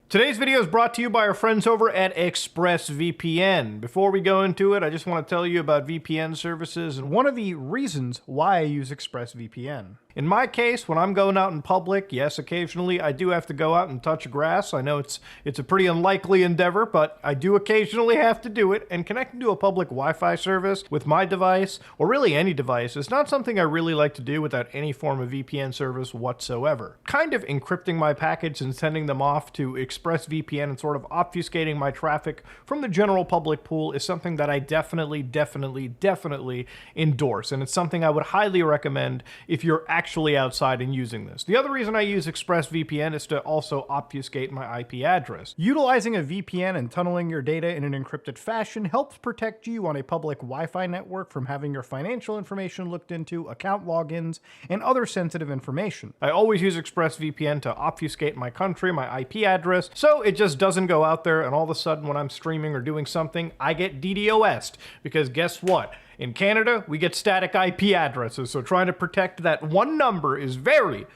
Today's video is brought to you by our friends over at ExpressVPN. Before we go into it, I just want to tell you about VPN services and one of the reasons why I use ExpressVPN. In my case, when I'm going out in public, yes, occasionally I do have to go out and touch grass. I know it's a pretty unlikely endeavor, but I do occasionally have to do it, and connecting to a public Wi-Fi service with my device, or really any device, is not something I really like to do without any form of VPN service whatsoever. Kind of encrypting my packets and sending them off to ExpressVPN and sort of obfuscating my traffic from the general public pool is something that I definitely endorse, and it's something I would highly recommend if you're actually outside and using this. The other reason I use ExpressVPN is to also obfuscate my IP address. Utilizing a VPN and tunneling your data in an encrypted fashion helps protect you on a public Wi-Fi network from having your financial information looked into, account logins, and other sensitive information. I always use ExpressVPN to obfuscate my country, my IP address, so it just doesn't go out there and all of a sudden when I'm streaming or doing something, I get DDoS'd. Because guess what? In Canada, we get static IP addresses, so trying to protect that one number is very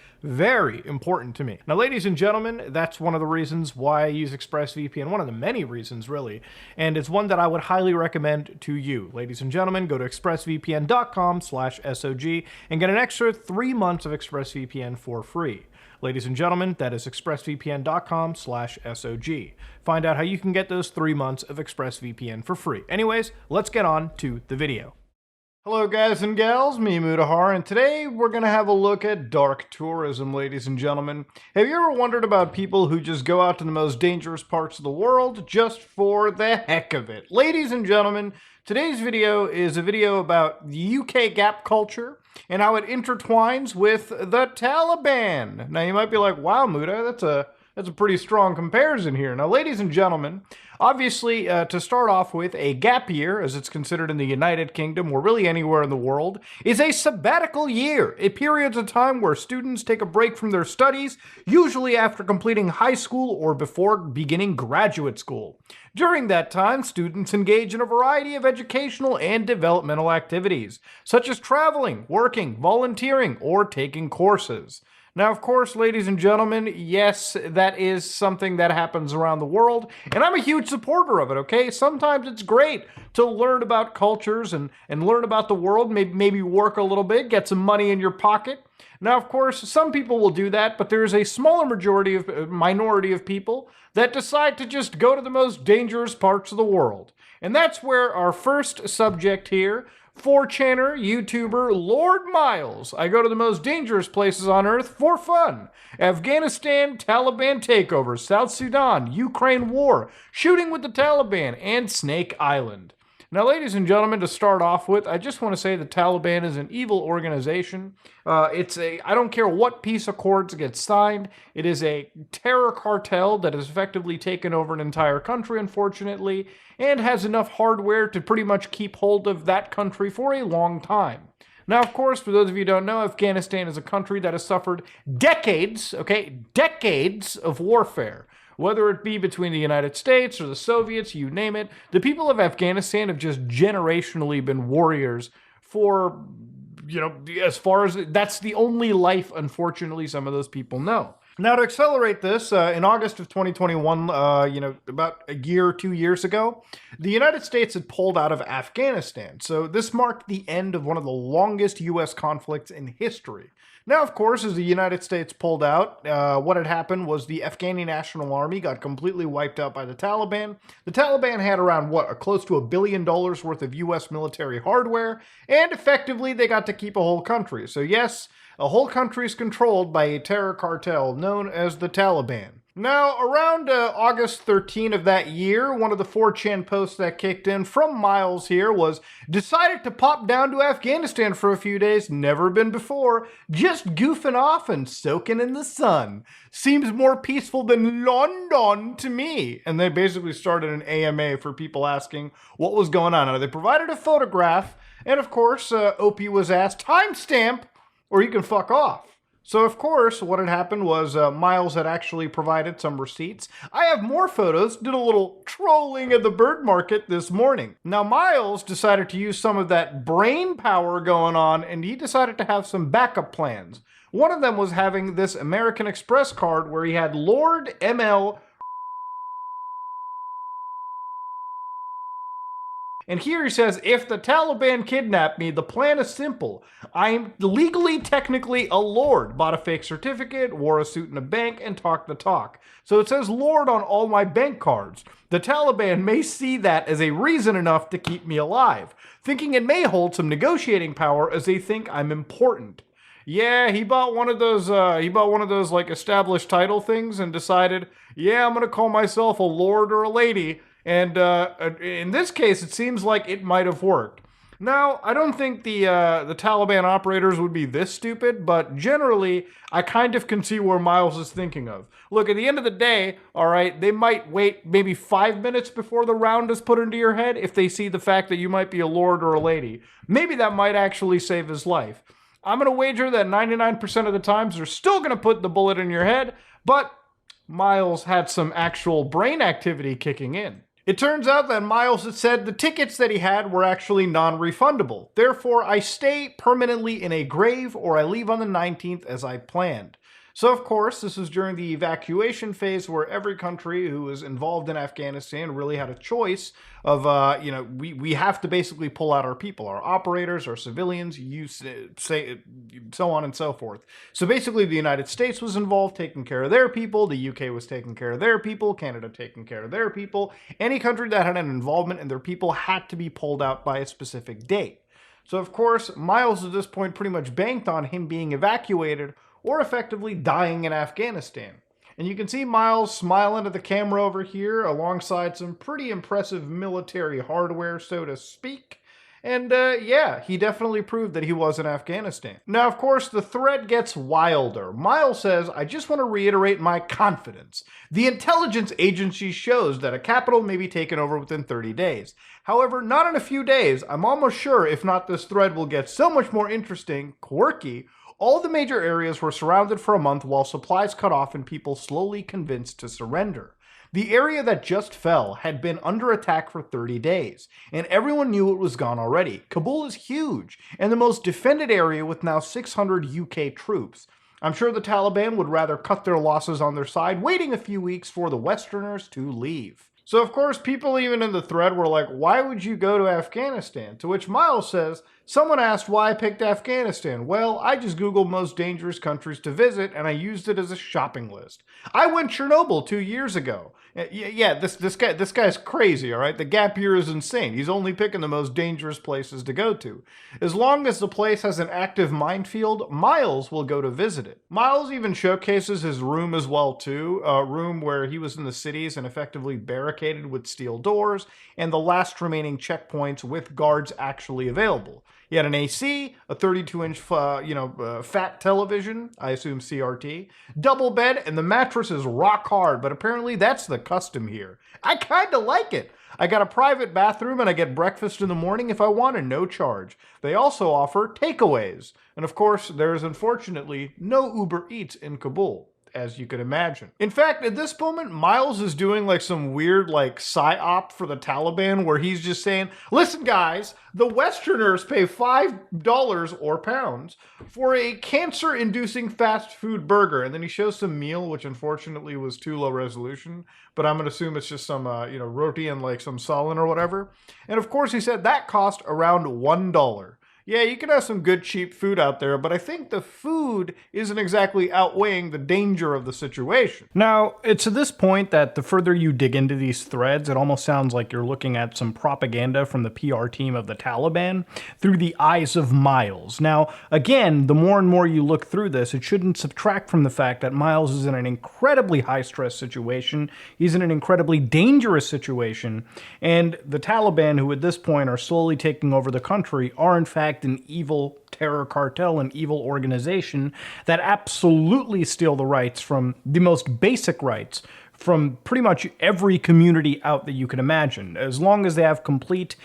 important to me. Now, ladies and gentlemen, that's one of the reasons why I use ExpressVPN, one of the many reasons, really, and it's one that I would highly recommend to you. Ladies and gentlemen, go to expressvpn.com/SOG and get an extra 3 months of ExpressVPN for free. Ladies and gentlemen, that is expressvpn.com/SOG. Find out how you can get those 3 months of ExpressVPN for free. Anyways, let's get on to the video. Hello guys and gals, me Mutahar, and today we're going to have a look at dark tourism, ladies and gentlemen. Have you ever wondered about people who just go out to the most dangerous parts of the world just for the heck of it? Ladies and gentlemen, today's video is a video about the UK Gap culture and how it intertwines with the Taliban. Now you might be like, wow, Muta, that's a pretty strong comparison here. Now, ladies and gentlemen, obviously, to start off with, a gap year, as it's considered in the United Kingdom, or really anywhere in the world, is a sabbatical year, a period of time where students take a break from their studies, usually after completing high school or before beginning graduate school. During that time, students engage in a variety of educational and developmental activities, such as traveling, working, volunteering, or taking courses. Now, of course, ladies and gentlemen, yes, that is something that happens around the world, and I'm a huge supporter of it, okay? Sometimes it's great to learn about cultures and learn about the world, maybe work a little bit, get some money in your pocket. Now, of course, some people will do that, but there's a smaller minority of people that decide to just go to the most dangerous parts of the world. And that's where our first subject here, 4chaner, YouTuber, Lord Miles. I go to the most dangerous places on Earth for fun. Afghanistan, Taliban takeover, South Sudan, Ukraine war, shooting with the Taliban, and Snake Island. Now, ladies and gentlemen, to start off with, I just want to say the Taliban is an evil organization. I don't care what peace accords get signed, it is a terror cartel that has effectively taken over an entire country, unfortunately, and has enough hardware to pretty much keep hold of that country for a long time. Now, of course, for those of you who don't know, Afghanistan is a country that has suffered decades of warfare. Whether it be between the United States or the Soviets, you name it, the people of Afghanistan have just generationally been warriors for, as far as, that's the only life, unfortunately, some of those people know. Now, to accelerate this, in August of 2021, about a year or 2 years ago, the United States had pulled out of Afghanistan. So this marked the end of one of the longest U.S. conflicts in history. Now, of course, as the United States pulled out, what had happened was the Afghani National Army got completely wiped out by the Taliban. The Taliban had around, close to $1 billion worth of U.S. military hardware, and effectively they got to keep a whole country. So yes, a whole country is controlled by a terror cartel known as the Taliban. Now, around August 13 of that year, one of the 4chan posts that kicked in from Miles here was, decided to pop down to Afghanistan for a few days, never been before, just goofing off and soaking in the sun. Seems more peaceful than London to me. And they basically started an AMA for people asking what was going on. Now, they provided a photograph, and of course, Opie was asked, timestamp, or you can fuck off. So, of course, what had happened was Miles had actually provided some receipts. I have more photos, did a little trolling of the bird market this morning. Now, Miles decided to use some of that brain power going on, and he decided to have some backup plans. One of them was having this American Express card where he had Lord ML And here he says, if the Taliban kidnap me, the plan is simple. I'm legally, technically a lord. Bought a fake certificate, wore a suit in a bank, and talked the talk. So it says lord on all my bank cards. The Taliban may see that as a reason enough to keep me alive, thinking it may hold some negotiating power as they think I'm important. Yeah, he bought one of those like established title things and decided, yeah, I'm gonna call myself a lord or a lady. And in this case, it seems like it might have worked. Now, I don't think the Taliban operators would be this stupid, but generally, I kind of can see where Miles is thinking of. Look, at the end of the day, all right, they might wait maybe 5 minutes before the round is put into your head if they see the fact that you might be a lord or a lady. Maybe that might actually save his life. I'm going to wager that 99% of the times they're still going to put the bullet in your head, but Miles had some actual brain activity kicking in. It turns out that Miles had said the tickets that he had were actually non-refundable. Therefore, I stay permanently in a grave or I leave on the 19th as I planned. So, of course, this is during the evacuation phase where every country who was involved in Afghanistan really had a choice of, we have to basically pull out our people, our operators, our civilians, so on and so forth. So basically the United States was involved taking care of their people, the UK was taking care of their people, Canada taking care of their people. Any country that had an involvement in their people had to be pulled out by a specific date. So, of course, Miles at this point pretty much banked on him being evacuated or effectively dying in Afghanistan. And you can see Miles smiling at the camera over here alongside some pretty impressive military hardware, so to speak. And yeah, he definitely proved that he was in Afghanistan. Now, of course, the thread gets wilder. Miles says, I just want to reiterate my confidence. The intelligence agency shows that a capital may be taken over within 30 days. However, not in a few days. I'm almost sure, if not, this thread will get so much more interesting, quirky. All the major areas were surrounded for a month while supplies cut off and people slowly convinced to surrender. The area that just fell had been under attack for 30 days, and everyone knew it was gone already. Kabul is huge, and the most defended area with now 600 UK troops. I'm sure the Taliban would rather cut their losses on their side, waiting a few weeks for the Westerners to leave. So, of course, people even in the thread were like, why would you go to Afghanistan? To which Miles says, someone asked why I picked Afghanistan. Well, I just Googled most dangerous countries to visit, and I used it as a shopping list. I went Chernobyl 2 years ago. Yeah, this guy's crazy, all right? The gap year is insane. He's only picking the most dangerous places to go to. As long as the place has an active minefield, Miles will go to visit it. Miles even showcases his room as well, too. A room where he was in the cities and effectively barricaded with steel doors, and the last remaining checkpoints with guards actually available. He had an AC, a 32-inch, fat television, I assume CRT, double bed, and the mattress is rock hard, but apparently that's the custom here. I kinda like it. I got a private bathroom and I get breakfast in the morning if I want and no charge. They also offer takeaways. And of course, there's unfortunately no Uber Eats in Kabul, as you could imagine. In fact, at this moment, Miles is doing like some weird like psyop for the Taliban where he's just saying, listen guys, the Westerners pay $5 or pounds for a cancer-inducing fast food burger. And then he shows some meal, which unfortunately was too low resolution, but I'm gonna assume it's just some, roti and like some salad or whatever. And of course he said that cost around $1. Yeah, you can have some good cheap food out there, but I think the food isn't exactly outweighing the danger of the situation. Now, it's at this point that the further you dig into these threads, it almost sounds like you're looking at some propaganda from the PR team of the Taliban through the eyes of Miles. Now, again, the more and more you look through this, it shouldn't subtract from the fact that Miles is in an incredibly high-stress situation. He's in an incredibly dangerous situation, and the Taliban, who at this point are slowly taking over the country, are in fact an evil terror cartel, an evil organization that absolutely steal the rights from the most basic rights from pretty much every community out that you can imagine. As long as they have complete,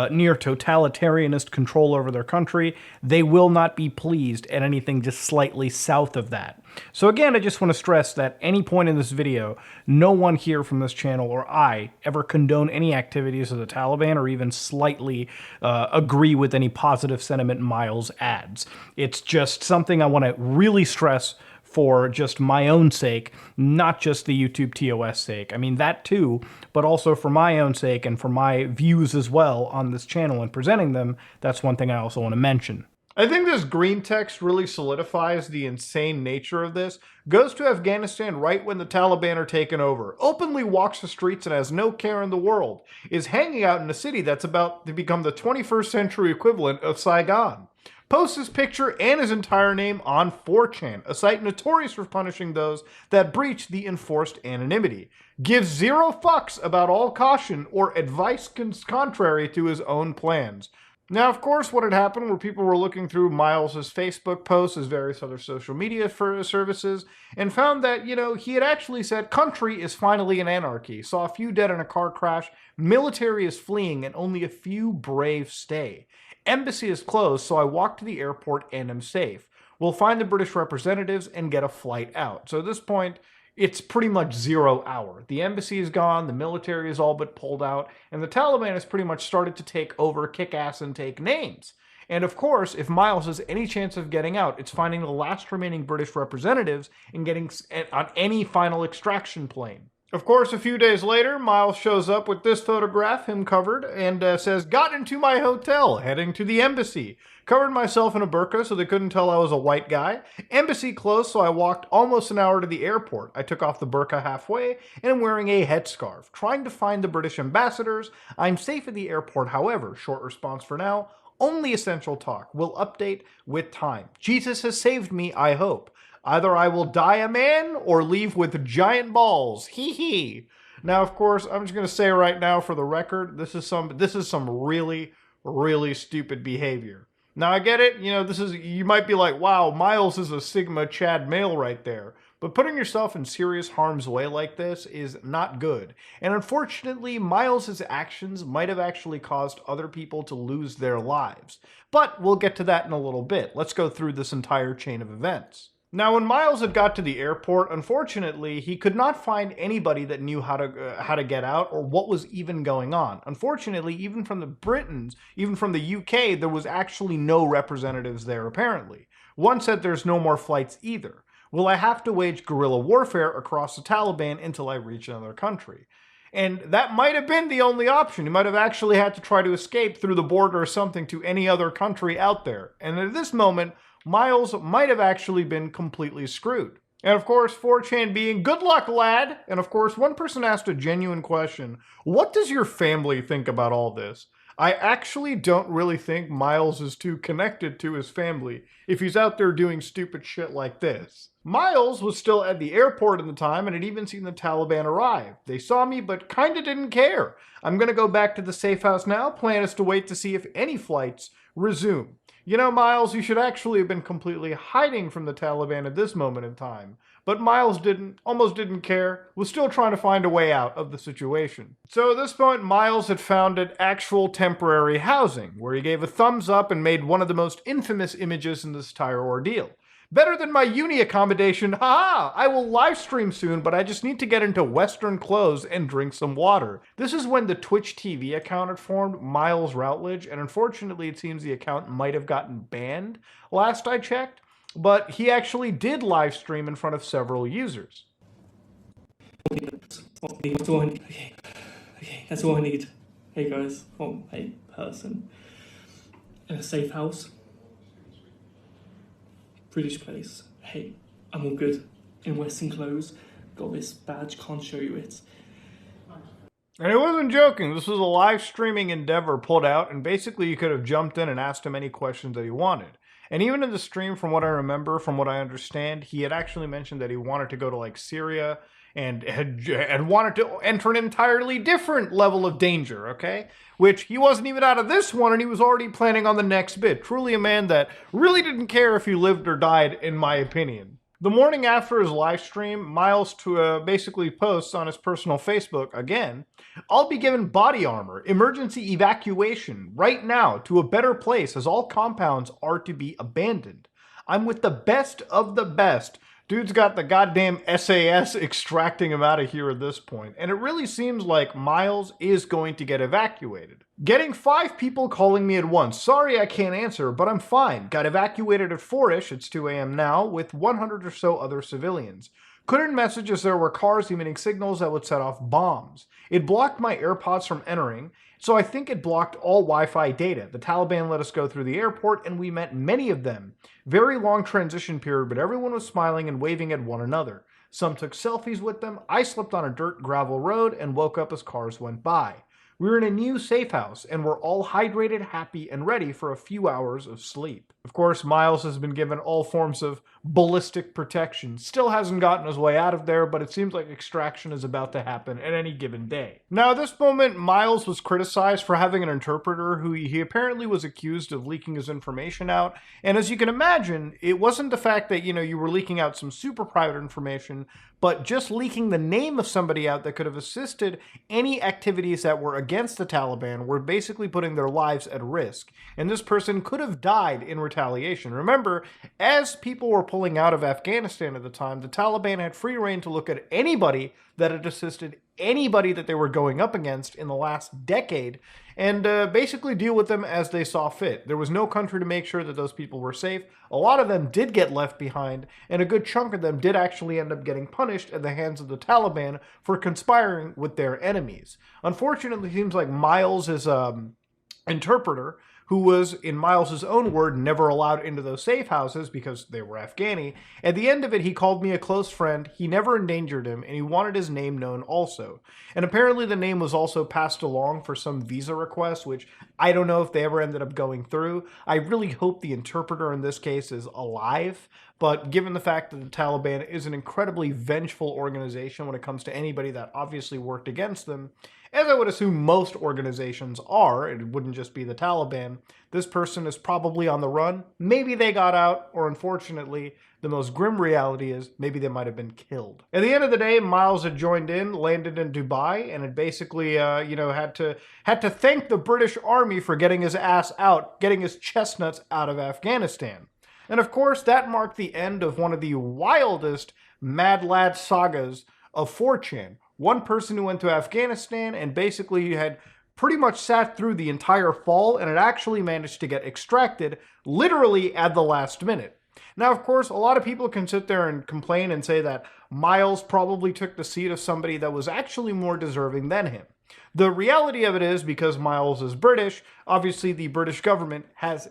near totalitarianist control over their country, they will not be pleased at anything just slightly south of that. So again, I just want to stress that any point in this video, no one here from this channel or I ever condone any activities of the Taliban or even slightly agree with any positive sentiment Miles adds. It's just something I want to really stress for just my own sake, not just the YouTube TOS sake. I mean, that too, but also for my own sake and for my views as well on this channel and presenting them. That's one thing I also want to mention. I think this green text really solidifies the insane nature of this. Goes to Afghanistan right when the Taliban are taken over. Openly walks the streets and has no care in the world. Is hanging out in a city that's about to become the 21st century equivalent of Saigon. Posts his picture and his entire name on 4chan, a site notorious for punishing those that breach the enforced anonymity. Gives zero fucks about all caution or advice contrary to his own plans. Now, of course, what had happened were people were looking through Miles's Facebook posts, his various other social media services, and found that, he had actually said, country is finally in anarchy, saw a few dead in a car crash, military is fleeing, and only a few brave stay. Embassy is closed, so I walk to the airport and am safe. We'll find the British representatives and get a flight out. So at this point, it's pretty much 0 hour. The embassy is gone, the military is all but pulled out, and the Taliban has pretty much started to take over, kick ass, and take names. And of course, if Miles has any chance of getting out, it's finding the last remaining British representatives and getting on any final extraction plane. Of course, a few days later, Miles shows up with this photograph, him covered, and says, got into my hotel, heading to the embassy. Covered myself in a burqa so they couldn't tell I was a white guy. Embassy closed, so I walked almost an hour to the airport. I took off the burqa halfway, and am wearing a headscarf. Trying to find the British ambassadors. I'm safe at the airport, however. Short response for now. Only essential talk. Will update with time. Jesus has saved me, I hope. Either I will die a man or leave with giant balls. Hee hee. Now, of course, I'm just going to say right now for the record, this is some really, really stupid behavior. Now, I get it. You might be like, wow, Miles is a Sigma Chad male right there. But putting yourself in serious harm's way like this is not good. And unfortunately, Miles' actions might have actually caused other people to lose their lives. But we'll get to that in a little bit. Let's go through this entire chain of events. Now, when Miles had got to the airport, unfortunately, he could not find anybody that knew how to get out or what was even going on. Unfortunately, even from the Britons, even from the UK, there was actually no representatives there, apparently. One said there's no more flights either. Will I have to wage guerrilla warfare across the Taliban until I reach another country? And that might have been the only option. You might have actually had to try to escape through the border or something to any other country out there. And at this moment, Miles might have actually been completely screwed. And of course, 4chan being, good luck, lad! And of course, one person asked a genuine question, what does your family think about all this? I actually don't really think Miles is too connected to his family if he's out there doing stupid shit like this. Miles was still at the airport at the time and had even seen the Taliban arrive. They saw me but kinda didn't care. I'm gonna go back to the safe house now. Plan is to wait to see if any flights resume. Miles, you should actually have been completely hiding from the Taliban at this moment in time. But Miles almost didn't care, was still trying to find a way out of the situation. So at this point, Miles had founded actual temporary housing, where he gave a thumbs up and made one of the most infamous images in this entire ordeal. Better than my uni accommodation, haha! I will live stream soon, but I just need to get into Western clothes and drink some water. This is when the Twitch TV account had formed, Miles Routledge, and unfortunately it seems the account might have gotten banned last I checked, but he actually did live stream in front of several users. That's all I need. Okay, that's all I need. Hey guys, I'm a person in a safe house. British place. Hey, I'm all good. In Western clothes. Got this badge, can't show you it. And he wasn't joking. This was a live streaming endeavor pulled out, and basically you could have jumped in and asked him any questions that he wanted. And even in the stream, from what I remember, from what I understand, he had actually mentioned that he wanted to go to like Syria and had wanted to enter an entirely different level of danger, okay? Which he wasn't even out of this one, and he was already planning on the next bit. Truly a man that really didn't care if he lived or died, in my opinion. The morning after his live stream, Miles basically posts on his personal Facebook, again, I'll be given body armor, emergency evacuation, right now, to a better place as all compounds are to be abandoned. I'm with the best of the best. Dude's got the goddamn SAS extracting him out of here at this point, and it really seems like Miles is going to get evacuated. Getting 5 people calling me at once. Sorry I can't answer, but I'm fine. Got evacuated at 4-ish, it's 2 a.m. now, with 100 or so other civilians. Couldn't message as there were cars emitting signals that would set off bombs. It blocked my AirPods from entering, so I think it blocked all Wi-Fi data. The Taliban let us go through the airport and we met many of them. Very long transition period, but everyone was smiling and waving at one another. Some took selfies with them. I slept on a dirt gravel road and woke up as cars went by. We were in a new safe house and we're all hydrated, happy, and ready for a few hours of sleep. Of course, Miles has been given all forms of ballistic protection. Still hasn't gotten his way out of there, but it seems like extraction is about to happen at any given day. Now, at this moment, Miles was criticized for having an interpreter who he apparently was accused of leaking his information out. And as you can imagine, it wasn't the fact that, you were leaking out some super private information, but just leaking the name of somebody out that could have assisted any activities that were against the Taliban were basically putting their lives at risk. And this person could have died in retaliation. Remember, as people were pulling out of Afghanistan at the time, the Taliban had free rein to look at anybody that had assisted anybody that they were going up against in the last decade and basically deal with them as they saw fit. There was no country to make sure that those people were safe. A lot of them did get left behind, and a good chunk of them did actually end up getting punished at the hands of the Taliban for conspiring with their enemies. Unfortunately, it seems like Miles' interpreter, who was, in Miles' own word, never allowed into those safe houses because they were Afghani. At the end of it, he called me a close friend, he never endangered him, and he wanted his name known also. And apparently the name was also passed along for some visa request, which I don't know if they ever ended up going through. I really hope the interpreter in this case is alive, but given the fact that the Taliban is an incredibly vengeful organization when it comes to anybody that obviously worked against them, as I would assume most organizations are, it wouldn't just be the Taliban, this person is probably on the run. Maybe they got out, or unfortunately, the most grim reality is maybe they might have been killed. At the end of the day, Miles had joined in, landed in Dubai, and had basically, had to thank the British Army for getting his ass out, getting his chestnuts out of Afghanistan. And of course, that marked the end of one of the wildest Mad Lad sagas of 4chan. One person who went to Afghanistan and basically had pretty much sat through the entire fall and had actually managed to get extracted literally at the last minute. Now, of course, a lot of people can sit there and complain and say that Miles probably took the seat of somebody that was actually more deserving than him. The reality of it is, because Miles is British, obviously the British government has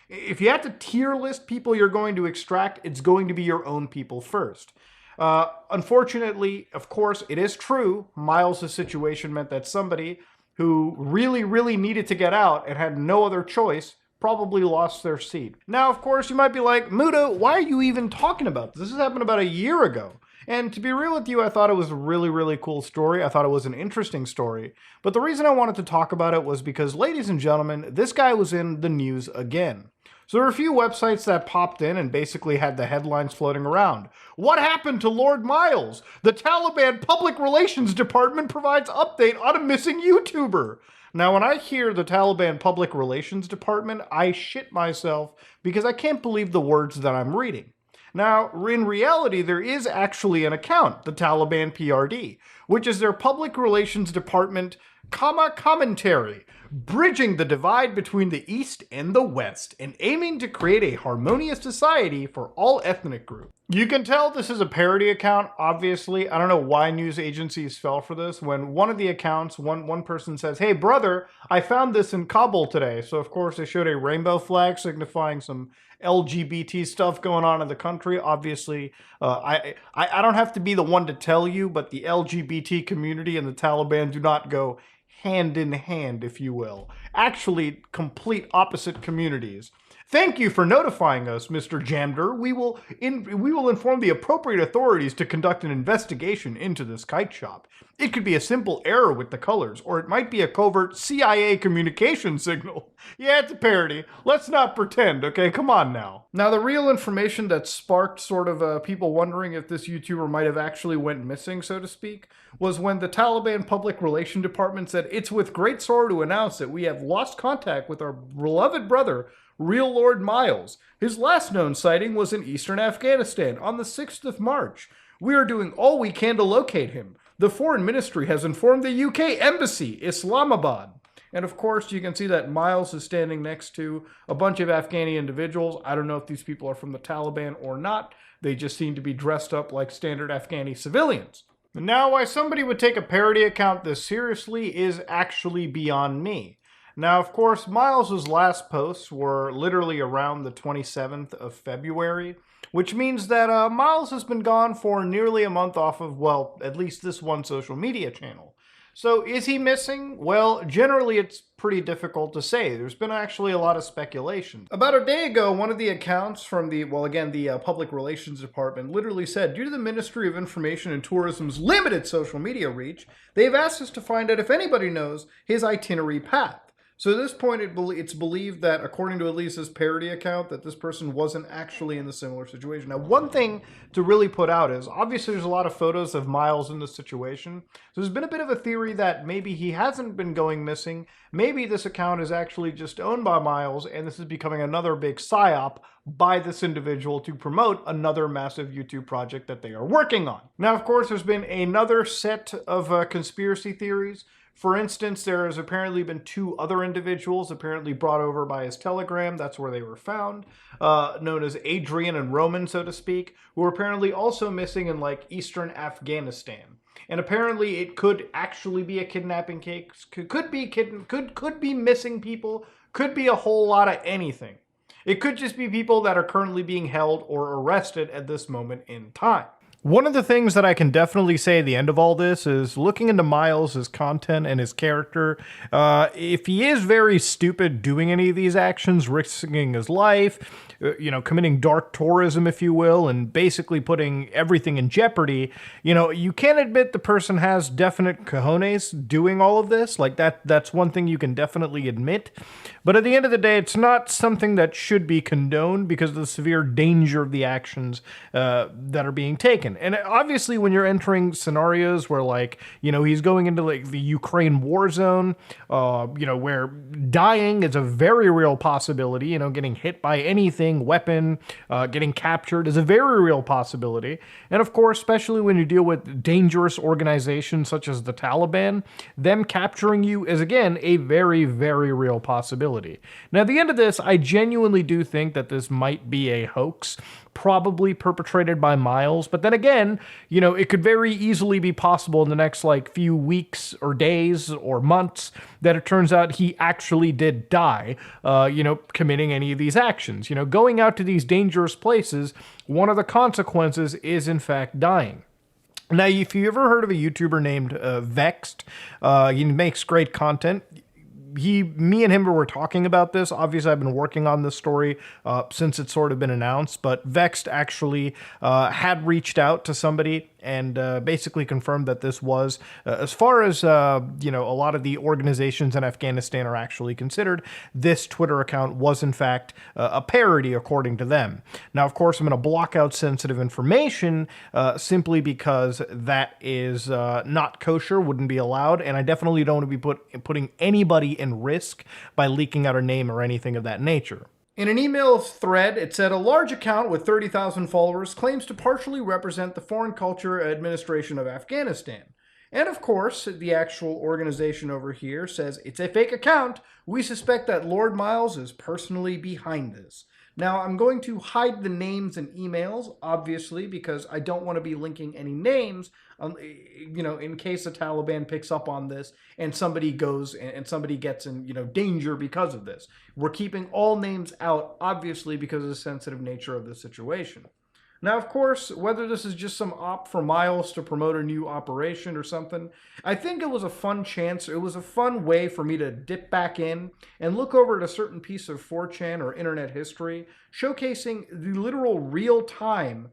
if you have to tier list people you're going to extract, it's going to be your own people first. Unfortunately, of course, it is true, Miles' situation meant that somebody who really, really needed to get out and had no other choice probably lost their seat. Now, of course, you might be like, Muda, why are you even talking about this? This happened about a year ago. And to be real with you, I thought it was a really, really cool story. I thought it was an interesting story. But the reason I wanted to talk about it was because, ladies and gentlemen, this guy was in the news again. So there were a few websites that popped in and basically had the headlines floating around. What happened to Lord Miles? The Taliban Public Relations Department provides update on a missing YouTuber. Now, when I hear the Taliban Public Relations Department, I shit myself because I can't believe the words that I'm reading. Now, in reality, there is actually an account, the Taliban PRD, which is their Public Relations Department, commentary, bridging the divide between the East and the West, and aiming to create a harmonious society for all ethnic groups. You can tell this is a parody account, obviously. I don't know why news agencies fell for this. When one of the accounts, one person says, "Hey brother, I found this in Kabul today." So of course they showed a rainbow flag signifying some LGBT stuff going on in the country. Obviously, I don't have to be the one to tell you, but the LGBT community and the Taliban do not go hand in hand, if you will. Actually, complete opposite communities. Thank you for notifying us, Mr. Jamder. We will inform the appropriate authorities to conduct an investigation into this kite shop. It could be a simple error with the colors, or it might be a covert CIA communication signal. Yeah, it's a parody. Let's not pretend, okay? Come on now. Now, the real information that sparked sort of people wondering if this YouTuber might have actually went missing, so to speak, was when the Taliban Public Relations Department said, "It's with great sorrow to announce that we have lost contact with our beloved brother, Real Lord Miles. His last known sighting was in eastern Afghanistan on the 6th of March. We are doing all we can to locate him. The Foreign Ministry has informed the UK Embassy, Islamabad. And of course, you can see that Miles is standing next to a bunch of Afghani individuals. I don't know if these people are from the Taliban or not. They just seem to be dressed up like standard Afghani civilians. Now, why somebody would take a parody account this seriously is actually beyond me. Now, of course, Miles's last posts were literally around the 27th of February, which means that Miles has been gone for nearly a month off of, well, at least this one social media channel. So is he missing? Well, generally it's pretty difficult to say. There's been actually a lot of speculation. About a day ago, one of the accounts from the Public Relations Department literally said, due to the Ministry of Information and Tourism's limited social media reach, they've asked us to find out if anybody knows his itinerary path. So at this point, it's believed that, according to at least his parody account, that this person wasn't actually in the similar situation. Now, one thing to really put out is, obviously there's a lot of photos of Miles in this situation. So there's been a bit of a theory that maybe he hasn't been going missing. Maybe this account is actually just owned by Miles, and this is becoming another big psyop by this individual to promote another massive YouTube project that they are working on. Now, of course, there's been another set of conspiracy theories. For instance, there has apparently been 2 other individuals apparently brought over by his Telegram, that's where they were found, known as Adrian and Roman, so to speak, who were apparently also missing in like eastern Afghanistan. And apparently it could actually be a kidnapping case, could be missing people, could be a whole lot of anything. It could just be people that are currently being held or arrested at this moment in time. One of the things that I can definitely say at the end of all this is looking into Miles, his content, and his character. If he is very stupid doing any of these actions, risking his life, committing dark tourism, if you will, and basically putting everything in jeopardy, you can admit the person has definite cojones doing all of this. Like that's one thing you can definitely admit. But at the end of the day, it's not something that should be condoned because of the severe danger of the actions that are being taken. And obviously, when you're entering scenarios where, he's going into the Ukraine war zone, where dying is a very real possibility, getting hit by anything, weapon, getting captured is a very real possibility. And of course, especially when you deal with dangerous organizations such as the Taliban, them capturing you is, again, a very, very real possibility. Now, at the end of this, I genuinely do think that this might be a hoax, probably perpetrated by Miles. But then again, it could very easily be possible in the next few weeks or days or months that it turns out he actually did die, committing any of these actions. Going out to these dangerous places, one of the consequences is in fact dying. Now, if you ever heard of a YouTuber named Vexed, he makes great content. Me and him were talking about this. Obviously, I've been working on this story since it's sort of been announced, but Vexed actually had reached out to somebody and basically confirmed that this was, as far as, a lot of the organizations in Afghanistan are actually considered, this Twitter account was in fact a parody according to them. Now, of course, I'm going to block out sensitive information simply because that is not kosher, wouldn't be allowed, and I definitely don't want to be putting anybody in risk by leaking out a name or anything of that nature. In an email thread, it said, a large account with 30,000 followers claims to partially represent the Foreign Culture Administration of Afghanistan. And of course, the actual organization over here says, it's a fake account. We suspect that Lord Miles is personally behind this. Now, I'm going to hide the names and emails, obviously, because I don't want to be linking any names, in case the Taliban picks up on this and somebody goes and somebody gets in, danger because of this. We're keeping all names out, obviously, because of the sensitive nature of the situation. Now, of course, whether this is just some op for Miles to promote a new operation or something, I think it was a fun chance. It was a fun way for me to dip back in and look over at a certain piece of 4chan or internet history, showcasing the literal real-time,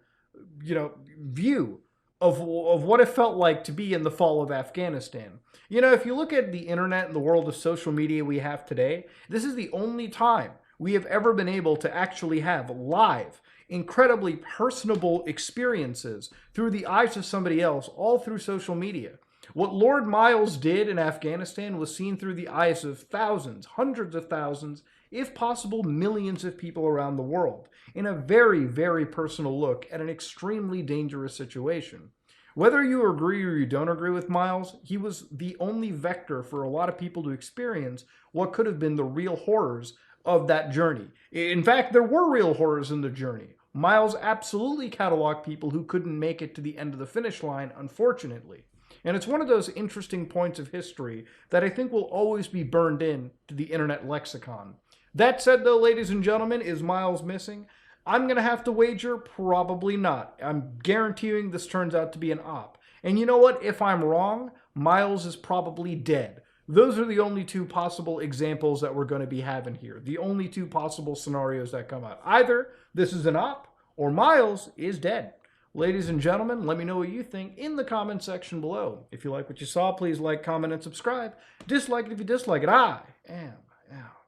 view of what it felt like to be in the fall of Afghanistan. If you look at the internet and the world of social media we have today, this is the only time we have ever been able to actually have live, incredibly personable experiences through the eyes of somebody else, all through social media. What Lord Miles did in Afghanistan was seen through the eyes of thousands, hundreds of thousands, if possible millions of people around the world, in a very, very personal look at an extremely dangerous situation. Whether you agree or you don't agree with Miles, he was the only vector for a lot of people to experience what could have been the real horrors of that journey. In fact, there were real horrors in the journey. Miles absolutely cataloged people who couldn't make it to the end of the finish line, unfortunately. And it's one of those interesting points of history that I think will always be burned in to the internet lexicon. That said, though, ladies and gentlemen, is Miles missing? I'm going to have to wager probably not. I'm guaranteeing this turns out to be an op. And you know what? If I'm wrong, Miles is probably dead. Those are the only two possible examples that we're going to be having here. The only two possible scenarios that come out. Either this is an op or Miles is dead. Ladies and gentlemen, let me know what you think in the comment section below. If you like what you saw, please like, comment, and subscribe. Dislike it if you dislike it. I am out.